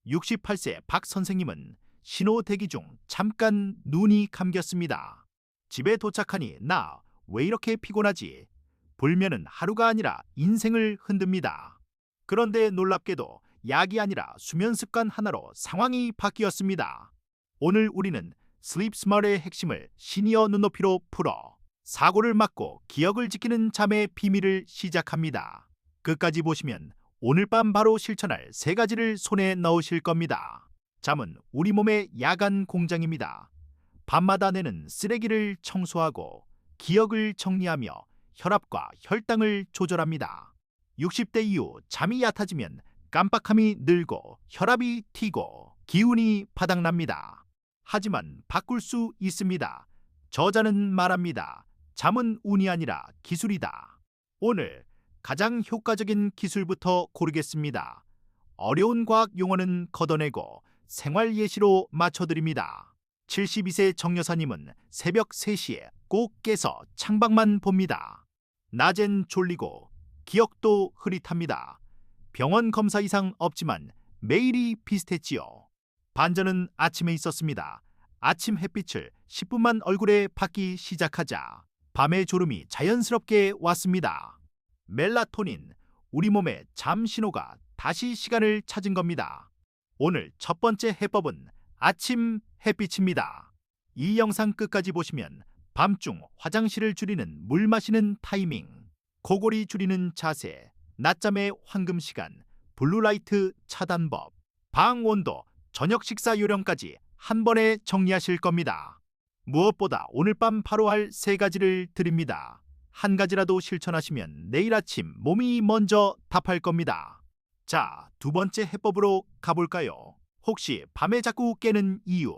68세 박 선생님은 신호 대기 중 잠깐 눈이 감겼습니다. 집에 도착하니 나 왜 이렇게 피곤하지? 불면은 하루가 아니라 인생을 흔듭니다. 그런데 놀랍게도 약이 아니라 수면 습관 하나로 상황이 바뀌었습니다. 오늘 우리는 슬립 스마트의 핵심을 시니어 눈높이로 풀어 사고를 막고 기억을 지키는 잠의 비밀을 시작합니다. 끝까지 보시면 오늘 밤 바로 실천할 3가지를 손에 넣으실 겁니다. 잠은 우리 몸의 야간 공장입니다. 밤마다 내는 쓰레기를 청소하고 기억을 정리하며 혈압과 혈당을 조절합니다. 60대 이후 잠이 얕아지면 깜빡함이 늘고 혈압이 튀고 기운이 바닥납니다. 하지만 바꿀 수 있습니다. 저자는 말합니다. 잠은 운이 아니라 기술이다. 오늘 가장 효과적인 기술부터 고르겠습니다. 어려운 과학 용어는 걷어내고 생활 예시로 맞춰드립니다. 72세 정 여사님은 새벽 3시에 꼭 깨서 창밖만 봅니다. 낮엔 졸리고 기억도 흐릿합니다. 병원 검사 이상 없지만 매일이 비슷했지요. 반전은 아침에 있었습니다. 아침 햇빛을 10분만 얼굴에 받기 시작하자 밤의 졸음이 자연스럽게 왔습니다. 멜라토닌, 우리 몸의 잠 신호가 다시 시간을 찾은 겁니다. 오늘 첫 번째 해법은 아침 햇빛입니다. 이 영상 끝까지 보시면 밤중 화장실을 줄이는 물 마시는 타이밍, 코골이 줄이는 자세, 낮잠의 황금 시간, 블루라이트 차단법, 방 온도, 저녁 식사 요령까지 한 번에 정리하실 겁니다. 무엇보다 오늘 밤 바로 할 3가지를 드립니다. 한 가지라도 실천하시면 내일 아침 몸이 먼저 답할 겁니다. 자, 2번째 해법으로 가볼까요? 혹시 밤에 자꾸 깨는 이유,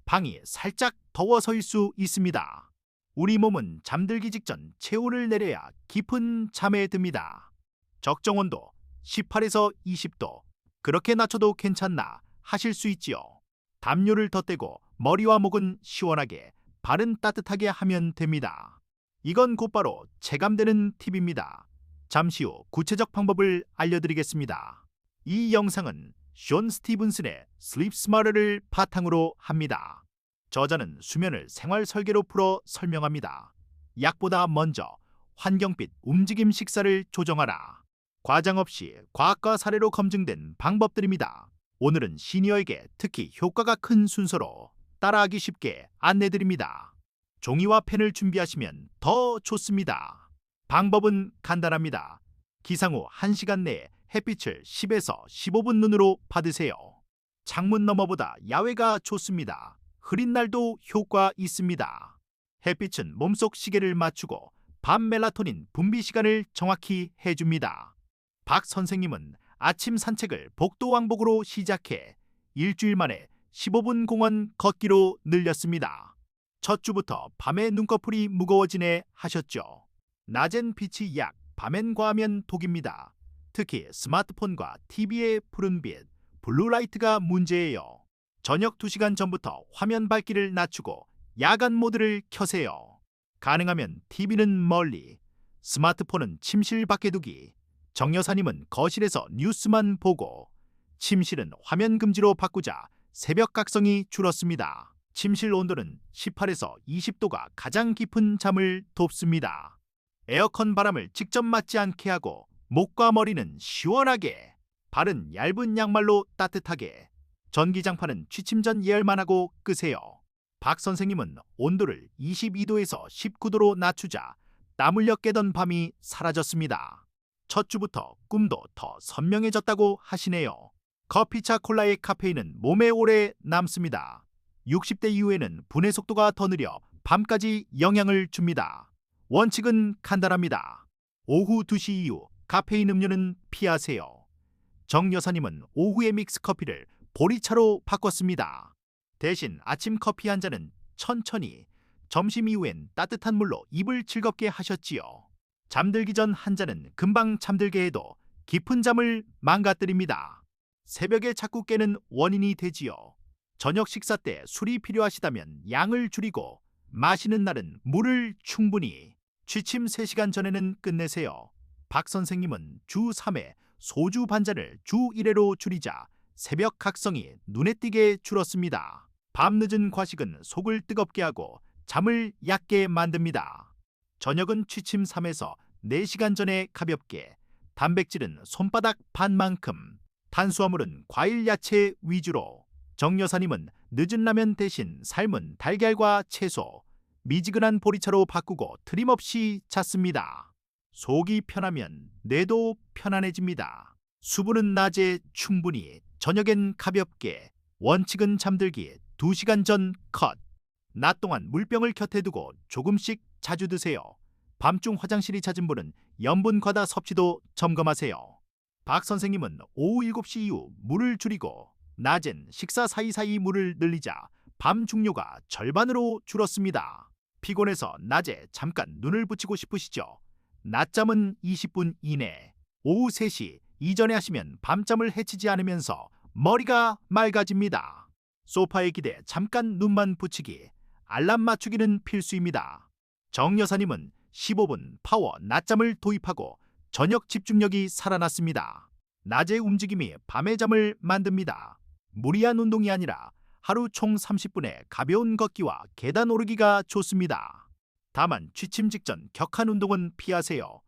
방이 살짝 더워서일 수 있습니다. 우리 몸은 잠들기 직전 체온을 내려야 깊은 잠에 듭니다. 적정 온도 18에서 20도, 그렇게 낮춰도 괜찮나 하실 수 있지요. 담요를 덧대고 머리와 목은 시원하게, 발은 따뜻하게 하면 됩니다. 이건 곧바로 체감되는 팁입니다. 잠시 후 구체적 방법을 알려드리겠습니다. 이 영상은 존 스티븐슨의 슬립 스마트를 바탕으로 합니다. 저자는 수면을 생활 설계로 풀어 설명합니다. 약보다 먼저 환경빛 움직임 식사를 조정하라. 과장 없이 과학과 사례로 검증된 방법들입니다. 오늘은 시니어에게 특히 효과가 큰 순서로 따라하기 쉽게 안내드립니다. 종이와 펜을 준비하시면 더 좋습니다. 방법은 간단합니다. 기상 후 1시간 내에 햇빛을 10에서 15분 눈으로 받으세요. 창문 너머보다 야외가 좋습니다. 흐린 날도 효과 있습니다. 햇빛은 몸속 시계를 맞추고 밤 멜라토닌 분비 시간을 정확히 해줍니다. 박 선생님은 아침 산책을 복도 왕복으로 시작해 일주일 만에 15분 공원 걷기로 늘렸습니다. 첫 주부터 밤에 눈꺼풀이 무거워지네 하셨죠. 낮엔 빛이 약, 밤엔 과하면 독입니다. 특히 스마트폰과 TV의 푸른빛, 블루라이트가 문제예요. 저녁 2시간 전부터 화면 밝기를 낮추고 야간 모드를 켜세요. 가능하면 TV는 멀리, 스마트폰은 침실 밖에 두기. 정 여사님은 거실에서 뉴스만 보고 침실은 화면 금지로 바꾸자 새벽 각성이 줄었습니다. 침실 온도는 18에서 20도가 가장 깊은 잠을 돕습니다. 에어컨 바람을 직접 맞지 않게 하고 목과 머리는 시원하게, 발은 얇은 양말로 따뜻하게, 전기장판은 취침 전 예열만 하고 끄세요. 박 선생님은 온도를 22도에서 19도로 낮추자 땀 흘려 깨던 밤이 사라졌습니다. 첫 주부터 꿈도 더 선명해졌다고 하시네요. 커피차 콜라의 카페인은 몸에 오래 남습니다. 60대 이후에는 분해 속도가 더 느려 밤까지 영향을 줍니다. 원칙은 간단합니다. 오후 2시 이후 카페인 음료는 피하세요. 정 여사님은 오후에 믹스 커피를 보리차로 바꿨습니다. 대신 아침 커피 한 잔은 천천히, 점심 이후엔 따뜻한 물로 입을 즐겁게 하셨지요. 잠들기 전 한 잔은 금방 잠들게 해도 깊은 잠을 망가뜨립니다. 새벽에 자꾸 깨는 원인이 되지요. 저녁 식사 때 술이 필요하시다면 양을 줄이고 마시는 날은 물을 충분히, 취침 3시간 전에는 끝내세요. 박 선생님은 주 3회 소주 반잔을 주 1회로 줄이자 새벽 각성이 눈에 띄게 줄었습니다. 밤늦은 과식은 속을 뜨겁게 하고 잠을 얕게 만듭니다. 저녁은 취침 3에서 4시간 전에 가볍게, 단백질은 손바닥 반만큼, 탄수화물은 과일 야채 위주로. 정 여사님은 늦은 라면 대신 삶은 달걀과 채소, 미지근한 보리차로 바꾸고 틀림없이 잤습니다. 속이 편하면 뇌도 편안해집니다. 수분은 낮에 충분히, 저녁엔 가볍게. 원칙은 잠들기 2시간 전 컷. 낮 동안 물병을 곁에 두고 조금씩 자주 드세요. 밤중 화장실이 잦은 분은 염분 과다 섭취도 점검하세요. 박 선생님은 오후 7시 이후 물을 줄이고 낮엔 식사 사이사이 물을 늘리자 밤 중료가 절반으로 줄었습니다. 피곤해서 낮에 잠깐 눈을 붙이고 싶으시죠? 낮잠은 20분 이내, 오후 3시 이전에 하시면 밤잠을 해치지 않으면서 머리가 맑아집니다. 소파에 기대 잠깐 눈만 붙이기, 알람 맞추기는 필수입니다. 정 여사님은 15분 파워 낮잠을 도입하고 저녁 집중력이 살아났습니다. 낮의 움직임이 밤의 잠을 만듭니다. 무리한 운동이 아니라 하루 총 30분의 가벼운 걷기와 계단 오르기가 좋습니다. 다만 취침 직전 격한 운동은 피하세요.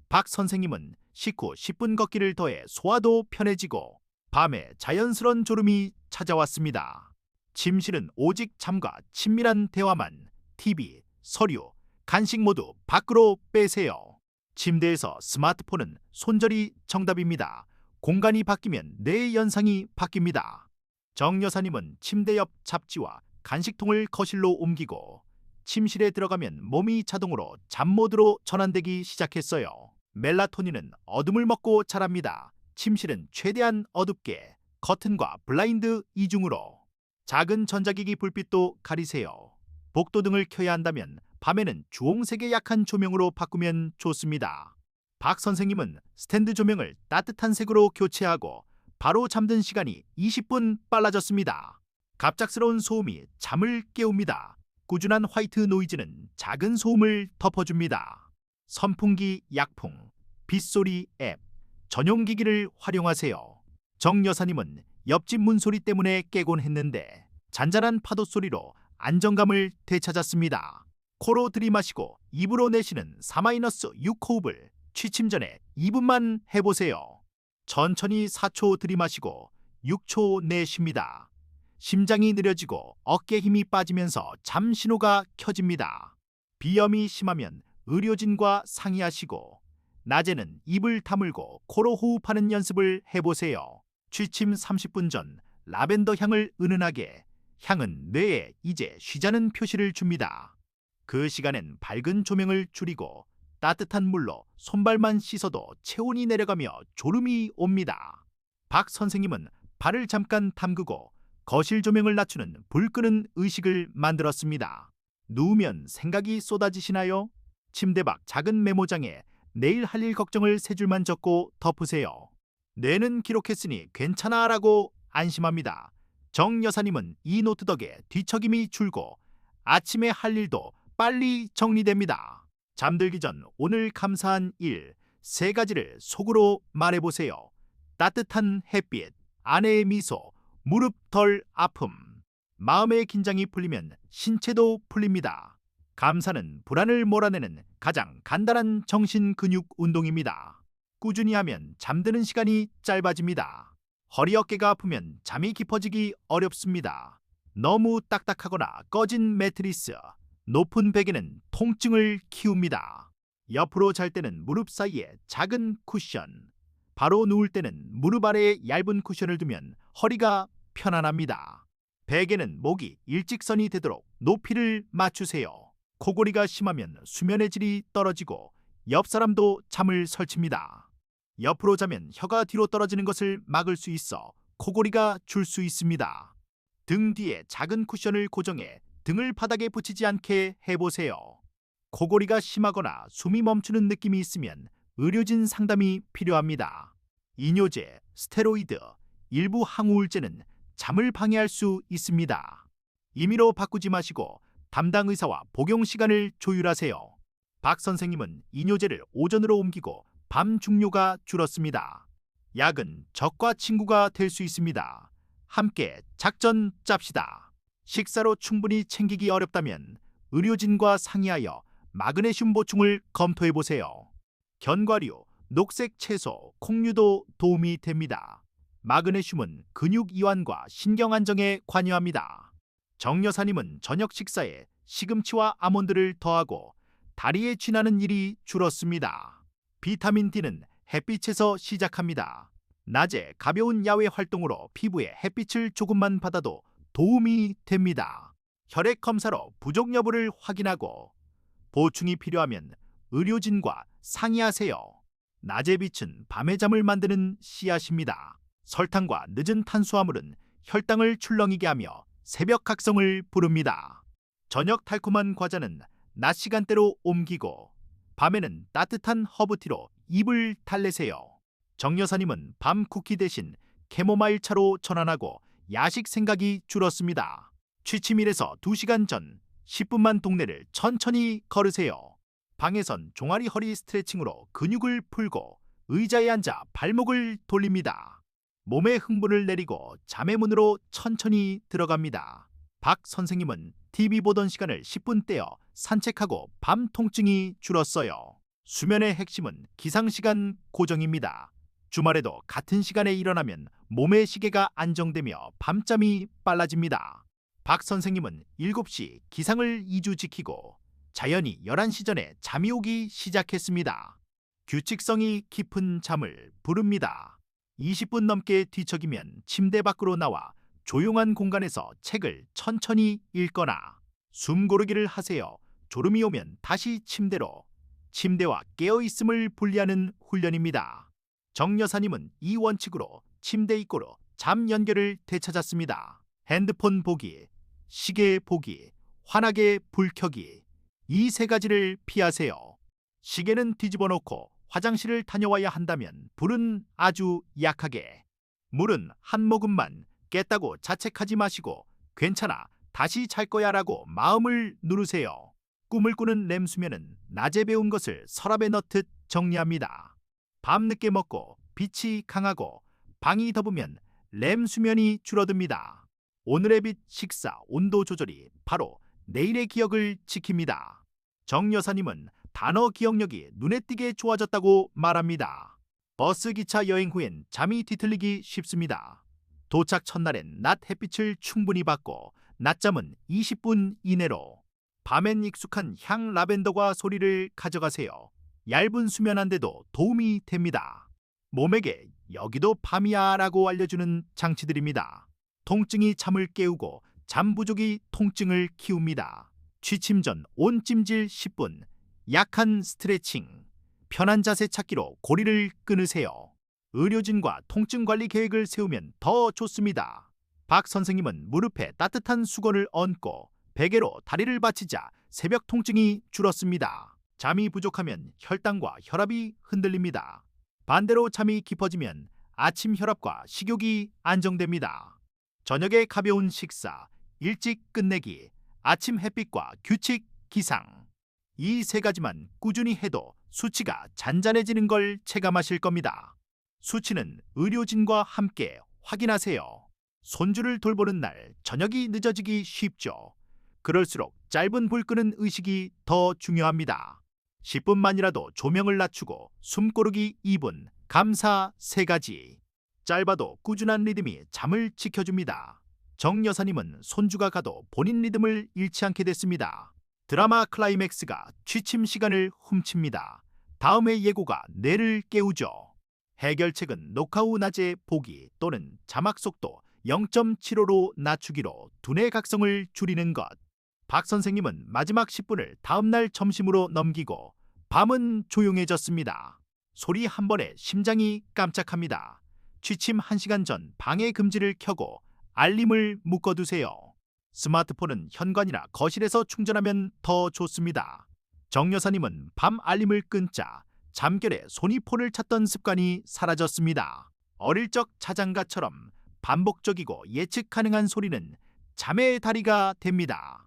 박 선생님은 식후 10분 걷기를 더해 소화도 편해지고 밤에 자연스러운 졸음이 찾아왔습니다. 침실은 오직 잠과 친밀한 대화만, TV, 서류, 간식 모두 밖으로 빼세요. 침대에서 스마트폰은 손절이 정답입니다. 공간이 바뀌면 뇌의 연상이 바뀝니다. 정 여사님은 침대 옆 잡지와 간식통을 거실로 옮기고 침실에 들어가면 몸이 자동으로 잠 모드로 전환되기 시작했어요. 멜라토닌은 어둠을 먹고 자랍니다. 침실은 최대한 어둡게, 커튼과 블라인드 이중으로. 작은 전자기기 불빛도 가리세요. 복도등을 켜야 한다면 밤에는 주홍색의 약한 조명으로 바꾸면 좋습니다. 박 선생님은 스탠드 조명을 따뜻한 색으로 교체하고 바로 잠든 시간이 20분 빨라졌습니다. 갑작스러운 소음이 잠을 깨웁니다. 꾸준한 화이트 노이즈는 작은 소음을 덮어줍니다. 선풍기, 약풍, 빗소리 앱, 전용 기기를 활용하세요. 정 여사님은 옆집 문소리 때문에 깨곤 했는데 잔잔한 파도 소리로 안정감을 되찾았습니다. 코로 들이마시고 입으로 내쉬는 4-6호흡을 취침 전에 2분만 해보세요. 천천히 4초 들이마시고 6초 내쉽니다. 심장이 느려지고 어깨 힘이 빠지면서 잠 신호가 켜집니다. 비염이 심하면 의료진과 상의하시고 낮에는 입을 다물고 코로 호흡하는 연습을 해보세요. 취침 30분 전 라벤더 향을 은은하게, 향은 뇌에 이제 쉬자는 표시를 줍니다. 그 시간엔 밝은 조명을 줄이고 따뜻한 물로 손발만 씻어도 체온이 내려가며 졸음이 옵니다. 박 선생님은 발을 잠깐 담그고 거실 조명을 낮추는 불 끄는 의식을 만들었습니다. 누우면 생각이 쏟아지시나요? 침대 밖 작은 메모장에 내일 할 일 걱정을 3줄만 적고 덮으세요. 뇌는 기록했으니 괜찮아라고 안심합니다. 정 여사님은 이 노트 덕에 뒤척임이 줄고 아침에 할 일도 빨리 정리됩니다. 잠들기 전 오늘 감사한 일 3가지를 속으로 말해보세요. 따뜻한 햇빛, 아내의 미소, 무릎 덜 아픔. 마음의 긴장이 풀리면 신체도 풀립니다. 감사는 불안을 몰아내는 가장 간단한 정신 근육 운동입니다. 꾸준히 하면 잠드는 시간이 짧아집니다. 허리 어깨가 아프면 잠이 깊어지기 어렵습니다. 너무 딱딱하거나 꺼진 매트리스, 높은 베개는 통증을 키웁니다. 옆으로 잘 때는 무릎 사이에 작은 쿠션, 바로 누울 때는 무릎 아래에 얇은 쿠션을 두면 허리가 편안합니다. 베개는 목이 일직선이 되도록 높이를 맞추세요. 코골이가 심하면 수면의 질이 떨어지고 옆 사람도 잠을 설칩니다. 옆으로 자면 혀가 뒤로 떨어지는 것을 막을 수 있어 코골이가 줄 수 있습니다. 등 뒤에 작은 쿠션을 고정해 등을 바닥에 붙이지 않게 해보세요. 코골이가 심하거나 숨이 멈추는 느낌이 있으면 의료진 상담이 필요합니다. 이뇨제, 스테로이드, 일부 항우울제는 잠을 방해할 수 있습니다. 임의로 바꾸지 마시고 담당 의사와 복용 시간을 조율하세요. 박 선생님은 이뇨제를 오전으로 옮기고 밤 중료가 줄었습니다. 약은 적과 친구가 될 수 있습니다. 함께 작전 짭시다. 식사로 충분히 챙기기 어렵다면 의료진과 상의하여 마그네슘 보충을 검토해 보세요. 견과류, 녹색 채소, 콩류도 도움이 됩니다. 마그네슘은 근육 이완과 신경 안정에 관여합니다. 정 여사님은 저녁 식사에 시금치와 아몬드를 더하고 다리에 쥐나는 일이 줄었습니다. 비타민 D는 햇빛에서 시작합니다. 낮에 가벼운 야외 활동으로 피부에 햇빛을 조금만 받아도 도움이 됩니다. 혈액 검사로 부족 여부를 확인하고 보충이 필요하면 의료진과 상의하세요. 낮의 빛은 밤의 잠을 만드는 씨앗입니다. 설탕과 늦은 탄수화물은 혈당을 출렁이게 하며 새벽 각성을 부릅니다. 저녁 달콤한 과자는 낮 시간대로 옮기고 밤에는 따뜻한 허브티로 입을 달래세요. 정 여사님은 밤 쿠키 대신 캐모마일 차로 전환하고 야식 생각이 줄었습니다. 취침일에서 2시간 전 10분만 동네를 천천히 걸으세요. 방에선 종아리 허리 스트레칭으로 근육을 풀고 의자에 앉아 발목을 돌립니다. 몸의 흥분을 내리고 잠의 문으로 천천히 들어갑니다. 박 선생님은 TV 보던 시간을 10분 떼어 산책하고 밤 통증이 줄었어요. 수면의 핵심은 기상시간 고정입니다. 주말에도 같은 시간에 일어나면 몸의 시계가 안정되며 밤잠이 빨라집니다. 박 선생님은 7시 기상을 2주 지키고 자연히 11시 전에 잠이 오기 시작했습니다. 규칙성이 깊은 잠을 부릅니다. 20분 넘게 뒤척이면 침대 밖으로 나와 조용한 공간에서 책을 천천히 읽거나 숨 고르기를 하세요. 졸음이 오면 다시 침대로. 침대와 깨어있음을 분리하는 훈련입니다. 정 여사님은 이 원칙으로 침대 입구로 잠 연결을 되찾았습니다. 핸드폰 보기, 시계 보기, 환하게 불 켜기. 이 3가지를 피하세요. 시계는 뒤집어 놓고 화장실을 다녀와야 한다면 불은 아주 약하게. 물은 한 모금만. 깼다고 자책하지 마시고 괜찮아, 다시 잘 거야 라고 마음을 누르세요. 꿈을 꾸는 렘 수면은 낮에 배운 것을 서랍에 넣듯 정리합니다. 밤늦게 먹고 빛이 강하고 방이 덮으면 렘 수면이 줄어듭니다. 오늘의 빛 식사 온도 조절이 바로 내일의 기억을 지킵니다. 정 여사님은 단어 기억력이 눈에 띄게 좋아졌다고 말합니다. 버스 기차 여행 후엔 잠이 뒤틀리기 쉽습니다. 도착 첫날엔 낮 햇빛을 충분히 받고 낮잠은 20분 이내로. 밤엔 익숙한 향 라벤더과 소리를 가져가세요. 얇은 수면한데도 도움이 됩니다. 몸에게 여기도 밤이야 라고 알려주는 장치들입니다. 통증이 잠을 깨우고 잠 부족이 통증을 키웁니다. 취침 전 온찜질 10분, 약한 스트레칭, 편한 자세 찾기로 고리를 끊으세요. 의료진과 통증 관리 계획을 세우면 더 좋습니다. 박 선생님은 무릎에 따뜻한 수건을 얹고 베개로 다리를 받치자 새벽 통증이 줄었습니다. 잠이 부족하면 혈당과 혈압이 흔들립니다. 반대로 잠이 깊어지면 아침 혈압과 식욕이 안정됩니다. 저녁에 가벼운 식사, 일찍 끝내기, 아침 햇빛과 규칙 기상. 이 3가지만 꾸준히 해도 수치가 잔잔해지는 걸 체감하실 겁니다. 수치는 의료진과 함께 확인하세요. 손주를 돌보는 날 저녁이 늦어지기 쉽죠. 그럴수록 짧은 불 끄는 의식이 더 중요합니다. 10분만이라도 조명을 낮추고 숨 고르기 2분, 감사 3가지. 짧아도 꾸준한 리듬이 잠을 지켜줍니다. 정 여사님은 손주가 가도 본인 리듬을 잃지 않게 됐습니다. 드라마 클라이맥스가 취침 시간을 훔칩니다. 다음의 예고가 뇌를 깨우죠. 해결책은 녹화 후 낮에 보기 또는 자막 속도 0.75로 낮추기로 두뇌 각성을 줄이는 것. 박 선생님은 마지막 10분을 다음날 점심으로 넘기고 밤은 조용해졌습니다. 소리 한 번에 심장이 깜짝합니다. 취침 1시간 전 방해 금지를 켜고 알림을 묶어두세요. 스마트폰은 현관이나 거실에서 충전하면 더 좋습니다. 정 여사님은 밤 알림을 끊자 잠결에 손이 폰을 찾던 습관이 사라졌습니다. 어릴 적 자장가처럼 반복적이고 예측 가능한 소리는 잠의 다리가 됩니다.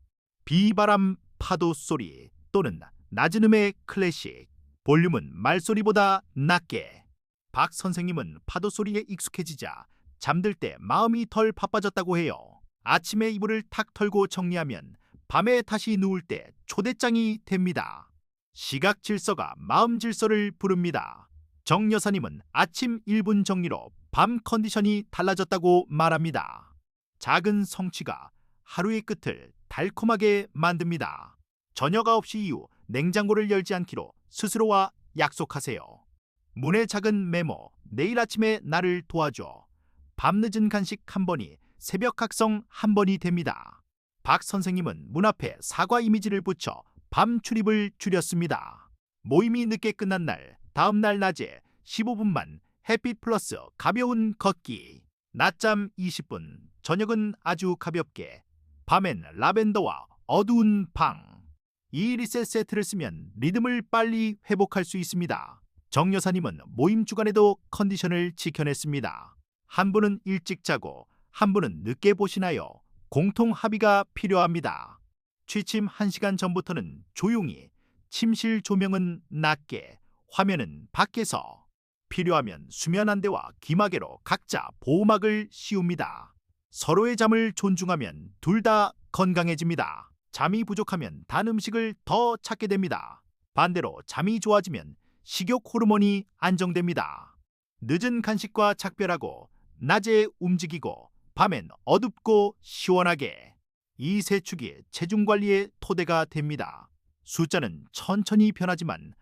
비바람 파도 소리 또는 낮은 음의 클래식, 볼륨은 말소리보다 낮게. 박 선생님은 파도 소리에 익숙해지자 잠들 때 마음이 덜 바빠졌다고 해요. 아침에 이불을 탁 털고 정리하면 밤에 다시 누울 때 초대장이 됩니다. 시각 질서가 마음 질서를 부릅니다. 정 여사님은 아침 1분 정리로 밤 컨디션이 달라졌다고 말합니다. 작은 성취가 하루의 끝을 달콤하게 만듭니다. 저녁 9시 이후 냉장고를 열지 않기로 스스로와 약속하세요. 문의 작은 메모, 내일 아침에 나를 도와줘. 밤늦은 간식 한 번이 새벽 각성 한 번이 됩니다. 박 선생님은 문 앞에 사과 이미지를 붙여 밤 출입을 줄였습니다. 모임이 늦게 끝난 날, 다음 날 낮에 15분만 햇빛 플러스 가벼운 걷기. 낮잠 20분, 저녁은 아주 가볍게. 밤엔 라벤더와 어두운 방. 이 리셋 세트를 쓰면 리듬을 빨리 회복할 수 있습니다. 정 여사님은 모임 주간에도 컨디션을 지켜냈습니다. 한 분은 일찍 자고 한 분은 늦게 보시나요? 공통 합의가 필요합니다. 취침 1시간 전부터는 조용히, 침실 조명은 낮게, 화면은 밖에서. 필요하면 수면 안대와 귀마개로 각자 보호막을 씌웁니다. 서로의 잠을 존중하면 둘 다 건강해집니다. 잠이 부족하면 단 음식을 더 찾게 됩니다. 반대로 잠이 좋아지면 식욕 호르몬이 안정됩니다. 늦은 간식과 작별하고 낮에 움직이고 밤엔 어둡고 시원하게. 이 세 축이 체중 관리의 토대가 됩니다. 숫자는 천천히 변하지만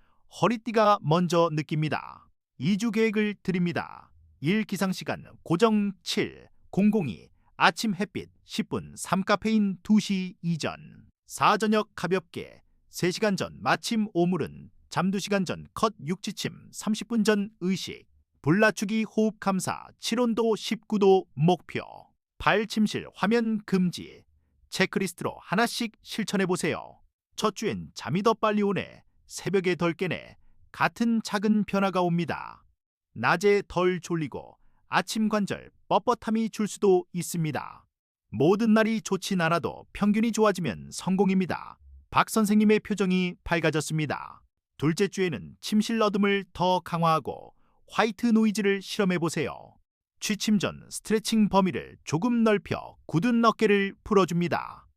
허리띠가 먼저 느낍니다. 2주 계획을 드립니다. 1. 기상시간 고정 7, 002, 아침 햇빛 10분 3카페인 2시 이전. 4. 저녁 가볍게 3시간 전 마침 오물은 잠 2시간 전 컷 육지침 30분 전 의식. 불 낮추기 호흡 감사 7온도 19도 목표. 8. 침실 화면 금지. 체크리스트로 하나씩 실천해보세요. 첫 주엔 잠이 더 빨리 오네, 새벽에 덜 깨네 같은 작은 변화가 옵니다. 낮에 덜 졸리고 아침 관절 뻣뻣함이 줄 수도 있습니다. 모든 날이 좋진 않아도 평균이 좋아지면 성공입니다. 박 선생님의 표정이 밝아졌습니다. 둘째 주에는 침실 어둠을 더 강화하고 화이트 노이즈를 실험해보세요. 취침 전 스트레칭 범위를 조금 넓혀 굳은 어깨를 풀어줍니다.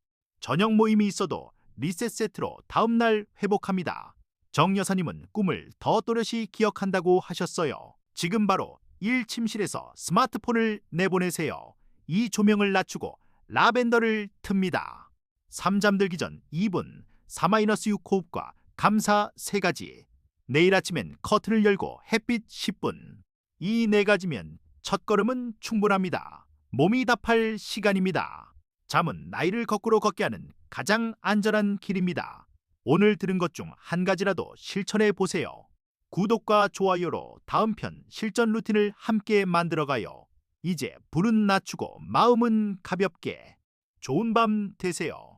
저녁 모임이 있어도 리셋 세트로 다음날 회복합니다. 정 여사님은 꿈을 더 또렷이 기억한다고 하셨어요. 지금 바로 1. 침실에서 스마트폰을 내보내세요. 2. 조명을 낮추고 라벤더를 틉니다. 3. 잠들기 전 2분 4-6 호흡과 감사 3가지. 내일 아침엔 커튼을 열고 햇빛 10분. 이 4가지면 첫걸음은 충분합니다. 몸이 답할 시간입니다. 잠은 나이를 거꾸로 걷게 하는 가장 안전한 길입니다. 오늘 들은 것 중 한 가지라도 실천해 보세요. 구독과 좋아요로 다음 편 실전 루틴을 함께 만들어가요. 이제 불은 낮추고 마음은 가볍게. 좋은 밤 되세요.